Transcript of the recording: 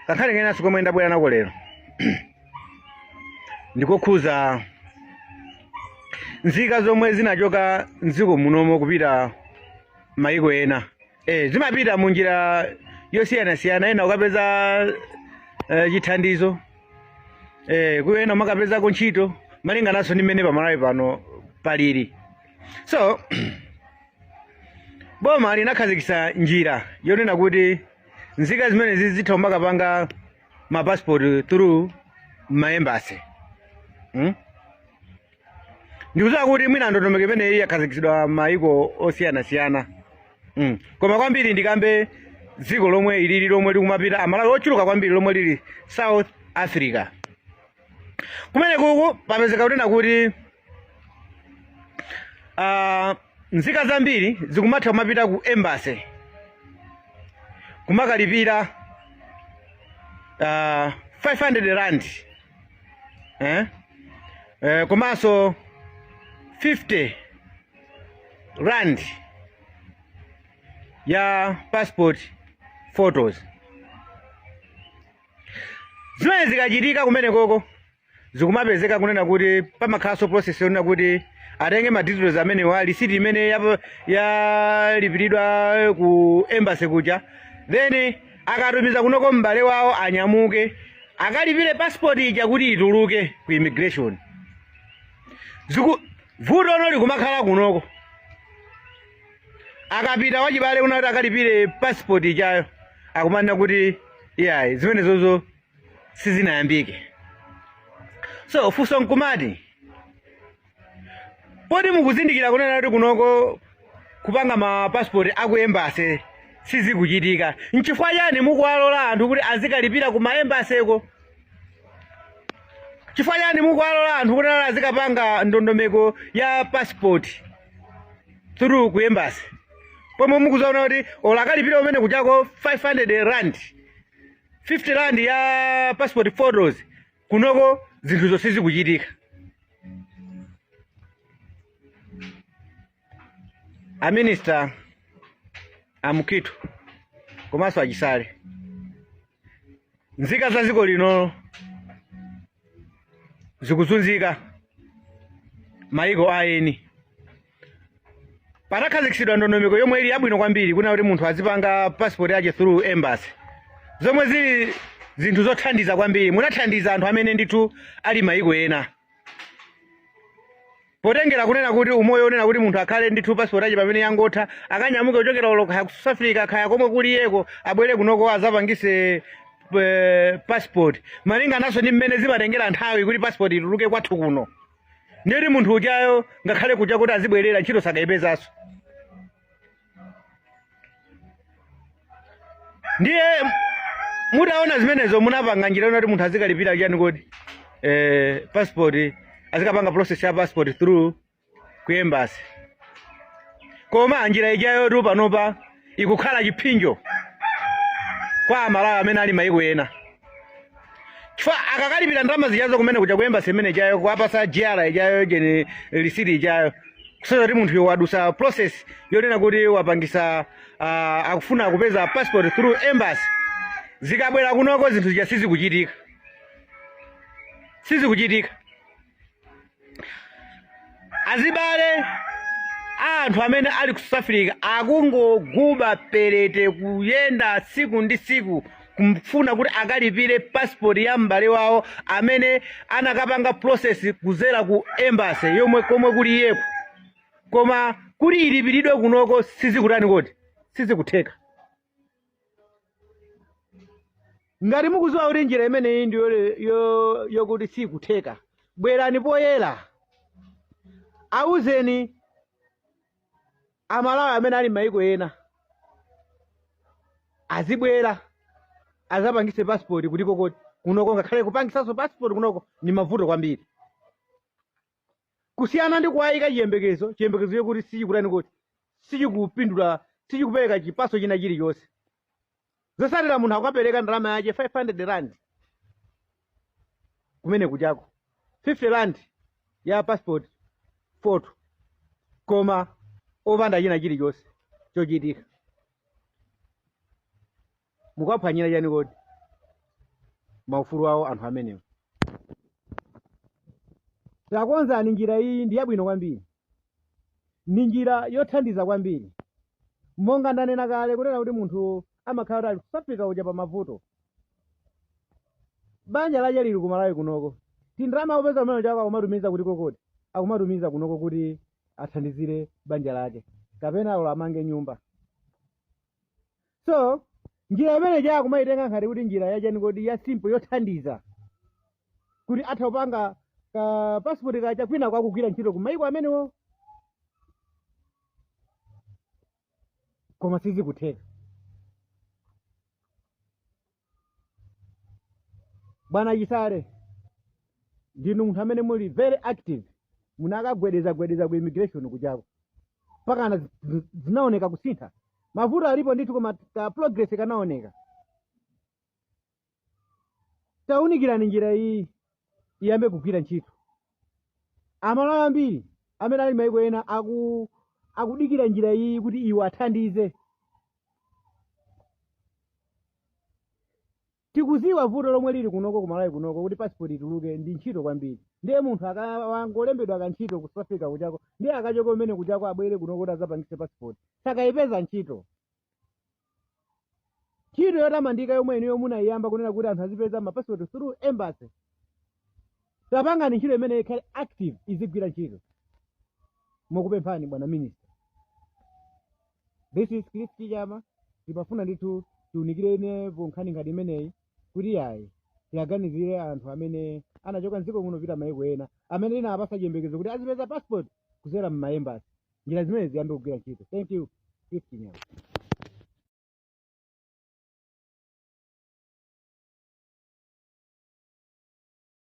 kakhale ngena sikomwe ndabwera nako lero ndikokhuza nzika zomwe zinachoka mdziko munomo kupita maiko ena zimapita munjira yosiyana ena ukapeza chithandizo kuyena makapezako ntchito malinganaso ndi mmene pamalawi pano palili. So boma linakhazikitsa njira yonena kuti nzika zimene zitha kumakapanga mapassport through maembasi. Ndikudziwa kuti mwina ndondomeko imeneyi yakhazikitsidwa maiko osiyana. Koma kwambiri ndikambe dziko lomwe ilili lomwe likumapita amalawi ochuluka kwambiri lomwe lili South Africa. Kumene kuku papezeka kunena kuti nzika zambiri zikumatha kumapita ku embassy kumakalipira 500 rand komanso 50 rand ya passport photos. Zimene zikachitika kumene koko zikumapezeka kunena kuti pamakhalanso process yonena kuti atenge ma details amene wa receipt imene yalipiridwa ku embassy kuja, then akatumiza kunoko m'bale wawo anyamuke akalipire passport ija kuti ituluke ku immigration. Vuto ono likumakhala kunoko akapita wachibale kuna kuti akalipire passport ijayo akumanena kuti iyayi zimenezozo sizinayambike. So funso nkumati poti mukuzindikira kunena kuti kunoko kupanga ma passport aku embassy sizikuchitika, nchifukwa chani mukuwalola anthu kuti azikalipira ku maembasi eko? Chifukwa chani mukuwalola anthu kuti azikapanga ndondomeko ya passport through ku embassy pomwe mukuzaona kuti olakalipira umene kuchako 500 rand 50 rand ya passport photos kunoko zinthu zonse zikuchitika? A minister amukitu komanso achisale nzika za dziko lino zikuzunzika maiko aeni. Panakhazikitsidwa ndondomeko yomwe ili yabwino kwambiri kuna kuti munthu azipanga passport yake through embassy, zomwe zili zinthu zothandiza kwambiri. Munathandiza anthu amene ndithu ali maiko ena potengera kunena kuti umoyo unena kuti munthu akhale ndithu passport yake pamene yangotha akanyamuke kuchokera ulo kaya ku South Africa kaya komwe kuliyeko abwere kunoko azapangise passport malinganaso ndi mmene zimatengera nthawi kuti passport ituluke kwathu kuno. Ndiyoti munthu uchayo ngakhale kuja kuti azibwerera ntchito sakayipezanso. Ndiye mutaona zimenezo munapanga njira yonati munthu azikalipira chani kodi passport azikapanga process ya passport through ku embassy. Koma njira ijayo tu panopa ikukhala chipinjo kwa amalawi amene ali maiko ena. Chifukwa akakalipira ndalama zijazo kumene kuja ku embassy imene ijayo kuwapasa GR ijayo jeni receipt ijayo kusoza kuti munthu wadusa process yonena kuti wapangisa akufuna kupeza passport through embassy, zikabwera kunoko zinthu zija sizikuchitika. Azibale anthu amene ali ku South Africa akungoguba perete kuyenda tsiku ndi tsiku kumfuna kuti akalipire passport ya m'bale wawo amene anakapanga process kuzera ku embassy yomwe komwe kuli yeko, koma kuti ilipiridwe kunoko sizikutani kodi sizikutheka. Ngati mukuziwa kuti njira imene iyi ndi yokuti sikutheka, bwerani poyera awuzeni amalawi amene ali maiko ena azibwera azapangise passport kuti kokoti kunoko ngakhale kupangisanso passport kunoko ni mavuto kwambiri, kusiyana ndi kuwayika chiyembekezo yokuti sichikutani kodi sichikupindula sichikupereka chipaso china chilichonse. Zosalira munthu akapereka ndalama yake 500 rand kumene kuchako 50 rand ya passport photo koma opanda china chilichonse chochitika. Mukaphwanyira chani kodi? maufulu awo anthu amenewo. Takonzani njira iyi ndi yabwino kwambiri, ni njira yothandiza kwambiri. Monga ndanena kale kunena kuti munthu amakhala ali kusafika uja pa mavuto. Banja laje lili ku Malawi kunoko, tindrama upeza umene chako akumatumiza kuti kokoti, akumatumiza kunoko kuti athandizire banja lake kapena alo amange nyumba. So njira imene chako kumaitenga ngati kuti njira yachani kodi ya simple yothandiza kuti atha kupanga ka passport kacha kwina kwakugwira ntchito ku maiko amenewo, koma sizikutheka. Bwana Chisale, ndinu munthu amene muli very active, munakagwedeza ku immigration kuchako pakana zinaoneka kusintha. Mavuto alipo ndithu koma ka progress kanaoneka. Taunikirani njira iyi iyambe kugwira ntchito. Amalawi ambiri amene ali maiko ena akudikira njira iyi kuti iwo athandize. Tikuziwa vuto lomwe lili kunoko ku Malawi kunoko kuti passport ituluke ndi ntchito kwambiri. Ndiye munthu wangolembedwa kantchito ku South Africa kuchako ndiye akachoka umene kuchako abwere kunoko kuti azapangise passport. Sakayipeza ntchito. Ntchito yotamandika yomwe iniyo munayiyamba kunena kuti anthu azipeza mapassport through embassy. Tapangani ntchito imene ikhale active izigwira ntchito. Mukupemphani bwana minister. This is Cliff Chijama. Tipafuna ndithu tiunikirene nkhani ngati imeneyi kuti yayi tiyaganizire anthu amene anachoka mdziko muno pita maiko ena amene lina apasa chiyembekezo kuti azipeza passport kudzera m'maembasi. Njira zimene ziyambe kugwira ntchito. Thank you, Cliff Chijama.